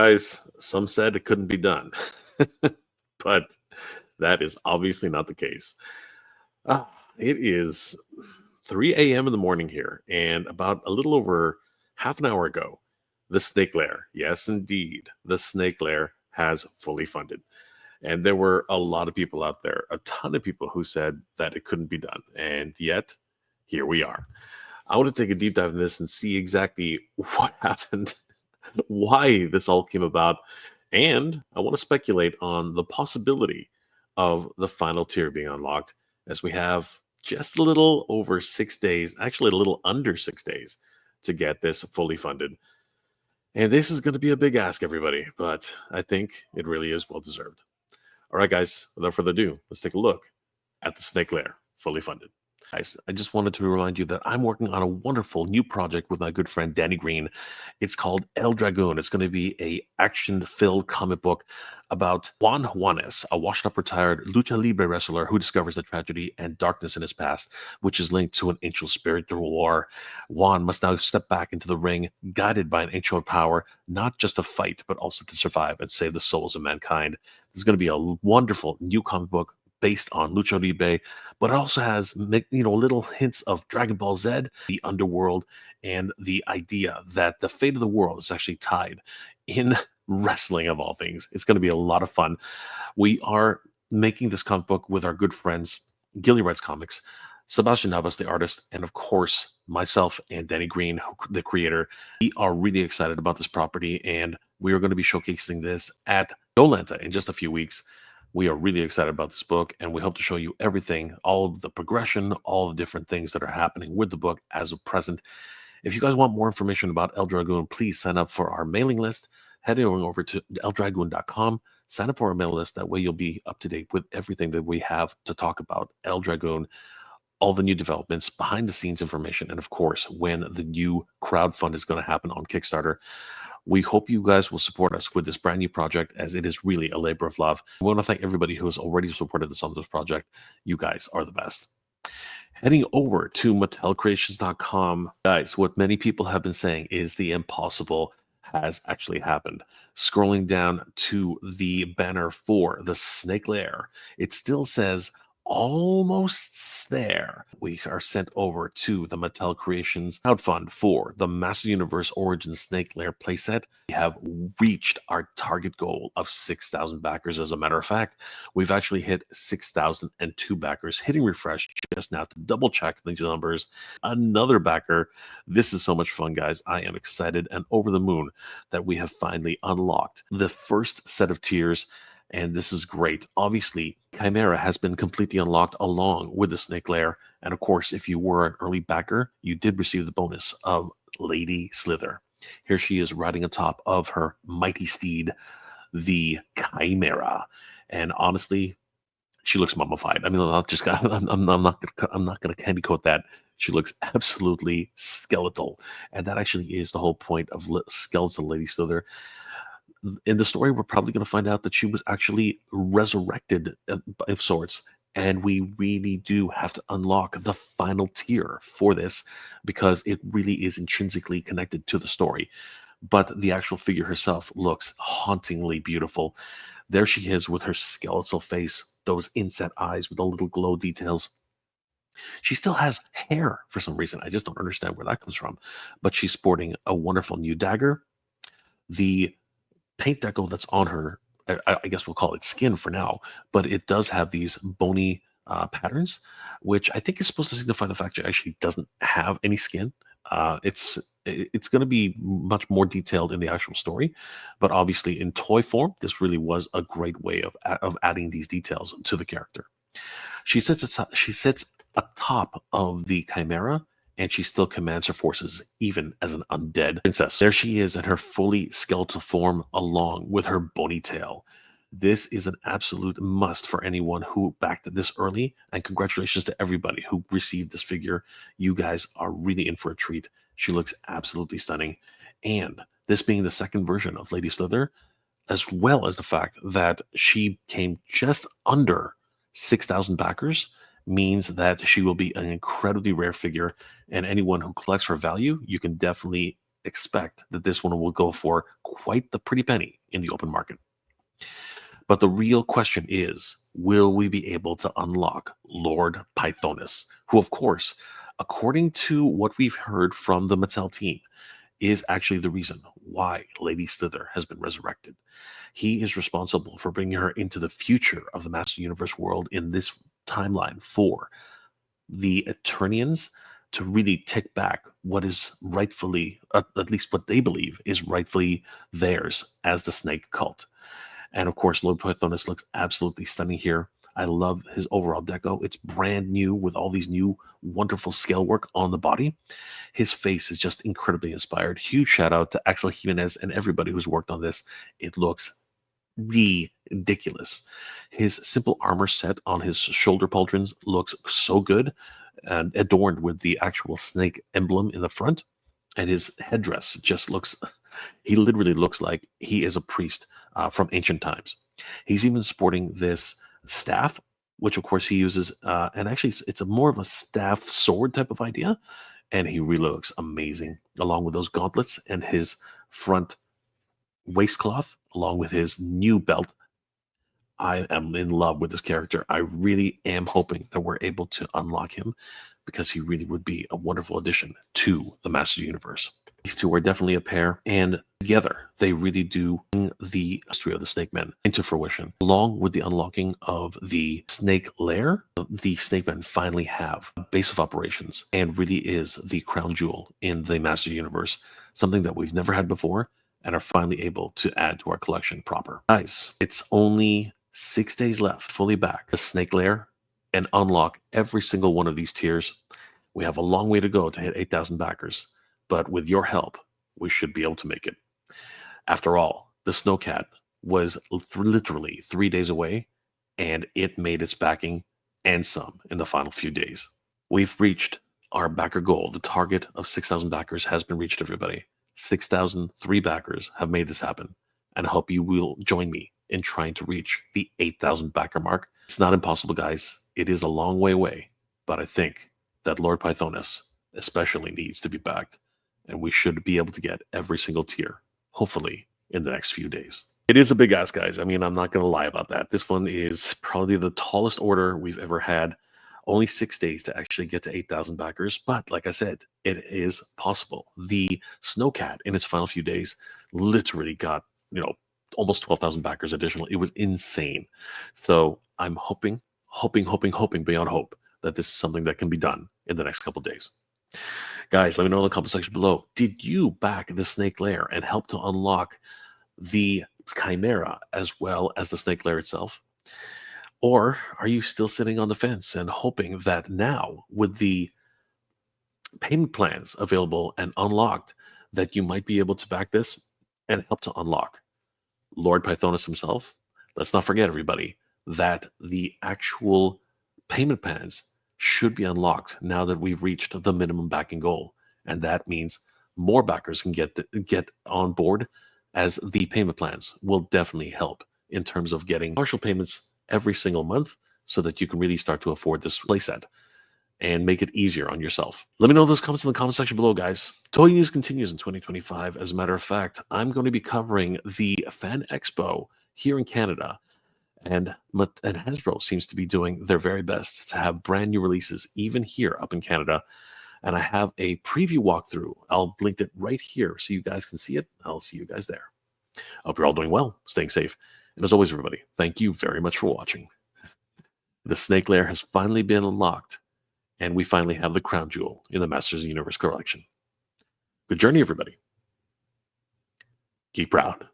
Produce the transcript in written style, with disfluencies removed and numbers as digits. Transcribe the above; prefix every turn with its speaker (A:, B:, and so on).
A: guys, some said it couldn't be done, but that is obviously not the case. Ah, it is 3 a.m. in the morning here, and about a little over half an hour ago, the Snake Lair, yes, indeed, the Snake Lair has fully funded. And there were a lot of people out there, a ton of people who said that it couldn't be done. And yet, here we are. I want to take a deep dive in this and see exactly what happened, why this all came about, and I want to speculate on the possibility of the final tier being unlocked as we have just a little over 6 days, actually a little under 6 days to get this fully funded. And this is going to be a big ask, everybody, but I think it really is well deserved. All right, guys, without further ado, let's take a look at the Snake Lair fully funded. Guys, I just wanted to remind you that I'm working on a wonderful new project with my good friend Danny Green. It's called El Dragoon. It's going to be a action-filled comic book about Juan Juanes, a washed-up retired lucha libre wrestler who discovers the tragedy and darkness in his past, which is linked to an ancient spirit through war. Juan must now step back into the ring, guided by an ancient power, not just to fight, but also to survive and save the souls of mankind. There's going to be a wonderful new comic book based on Lucha Libre, but it also has little hints of Dragon Ball Z, the underworld, and the idea that the fate of the world is actually tied in wrestling of all things. It's going to be a lot of fun. We are making this comic book with our good friends, Gilly Writes Comics, Sebastian Navas, the artist, and of course, myself and Danny Green, the creator. We are really excited about this property, and we are going to be showcasing this at Yolanta in just a few weeks. We are really excited about this book, and we hope to show you everything, all of the progression, all the different things that are happening with the book as of present. If you guys want more information about El Dragoon, please sign up for our mailing list. Head on over to eldragoon.com. Sign up for our mailing list. That way you'll be up to date with everything that we have to talk about El Dragoon, all the new developments, behind the scenes information, and of course, when the new crowdfund is going to happen on Kickstarter. We hope you guys will support us with this brand new project, as it is really a labor of love. We want to thank everybody who has already supported us on this project. You guys are the best. Heading over to MattelCreations.com, guys, what many people have been saying is the impossible has actually happened. Scrolling down to the banner for the Snake Lair, it still says almost there. We are sent over to the Mattel Creations crowdfund for the Master Universe Origin Snake Lair playset. We have reached our target goal of 6,000 backers. As a matter of fact, we've actually hit 6,002 backers. Hitting refresh just now to double check these numbers. Another backer. This is so much fun, guys. I am excited and over the moon that we have finally unlocked the first set of tiers. And this is great. Obviously, Chimera has been completely unlocked along with the Snake Lair. And of course, if you were an early backer, you did receive the bonus of Lady Slither. Here she is riding atop of her mighty steed, the Chimera. And honestly, she looks mummified. I mean, I'm not going to candy coat that. She looks absolutely skeletal. And that actually is the whole point of Skeletal Lady Slither. In the story, we're probably going to find out that she was actually resurrected of sorts, and we really do have to unlock the final tier for this because it really is intrinsically connected to the story. But the actual figure herself looks hauntingly beautiful. There she is with her skeletal face, those inset eyes with the little glow details. She still has hair for some reason. I just don't understand where that comes from. But she's sporting a wonderful new dagger. The paint deco that's on her, I guess we'll call it skin for now, but it does have these bony patterns, which I think is supposed to signify the fact she actually doesn't have any skin. It's going to be much more detailed in the actual story, but obviously in toy form, this really was a great way of adding these details to the character. She sits atop of the Chimera, and she still commands her forces, even as an undead princess. There she is in her fully skeletal form, along with her bony tail. This is an absolute must for anyone who backed this early, and congratulations to everybody who received this figure. You guys are really in for a treat. She looks absolutely stunning. And this being the second version of Lady Slither, as well as the fact that she came just under 6,000 backers, means that she will be an incredibly rare figure, and anyone who collects for value, you can definitely expect that this one will go for quite the pretty penny in the open market. But the real question is, will we be able to unlock Lord Pythonus, who, of course, according to what we've heard from the Mattel team, is actually the reason why Lady Slither has been resurrected. He is responsible for bringing her into the future of the Master Universe world in this timeline for the Eternians to really take back what is rightfully, at least what they believe, is rightfully theirs as the Snake Cult. And of course, Lord Pythonus looks absolutely stunning here. I love his overall deco. It's brand new with all these new wonderful scale work on the body. His face is just incredibly inspired. Huge shout out to Axel Jimenez and everybody who's worked on this. It looks ridiculous. His simple armor set on his shoulder pauldrons looks so good and adorned with the actual snake emblem in the front. And his headdress just looks, he literally looks like he is a priest from ancient times. He's even sporting this staff, which of course he uses, and actually it's a more of a staff sword type of idea, and he really looks amazing, along with those gauntlets and his front waistcloth, along with his new belt. I am in love with this character. I really am hoping that we're able to unlock him, because he really would be a wonderful addition to the Master Universe. These two are definitely a pair, and together they really do bring the history of the Snake Men into fruition. Along with the unlocking of the Snake Lair, the Snake Men finally have a base of operations and really is the crown jewel in the Master Universe, something that we've never had before and are finally able to add to our collection proper. Guys, it's only 6 days left, fully back, the Snake Lair, and unlock every single one of these tiers. We have a long way to go to hit 8,000 backers, but with your help, we should be able to make it. After all, the Snowcat was literally 3 days away, and it made its backing and some in the final few days. We've reached our backer goal. The target of 6,000 backers has been reached, everybody. 6,003 backers have made this happen, and I hope you will join me in trying to reach the 8,000 backer mark. It's not impossible, guys. It is a long way away, but I think that Lord Pythonus especially needs to be backed, and we should be able to get every single tier, hopefully, in the next few days. It is a big ask, guys. I mean, I'm not going to lie about that. This one is probably the tallest order we've ever had. Only 6 days to actually get to 8,000 backers, but like I said, it is possible. The Snowcat, in its final few days, literally got, almost 12,000 backers additional. It was insane. So I'm hoping beyond hope that this is something that can be done in the next couple days. Guys, let me know in the comment section below. Did you back the Snake Lair and help to unlock the Chimera as well as the Snake Lair itself? Or are you still sitting on the fence and hoping that now, with the payment plans available and unlocked, that you might be able to back this and help to unlock Lord Pythonus himself? Let's not forget, everybody, that the actual payment plans should be unlocked now that we've reached the minimum backing goal. And that means more backers can get on board, as the payment plans will definitely help in terms of getting partial payments every single month so that you can really start to afford this playset and make it easier on yourself. Let me know those comments in the comment section below, guys. Toy news continues in 2025. As a matter of fact, I'm going to be covering the Fan Expo here in Canada, and Hasbro seems to be doing their very best to have brand new releases even here up in Canada. And I have a preview walkthrough. I'll link it right here so you guys can see it. I'll see you guys there. I hope you're all doing well, staying safe. And as always, everybody, thank you very much for watching. The Snake Lair has finally been unlocked, and we finally have the crown jewel in the Masters of the Universe collection. Good journey, everybody. Keep proud.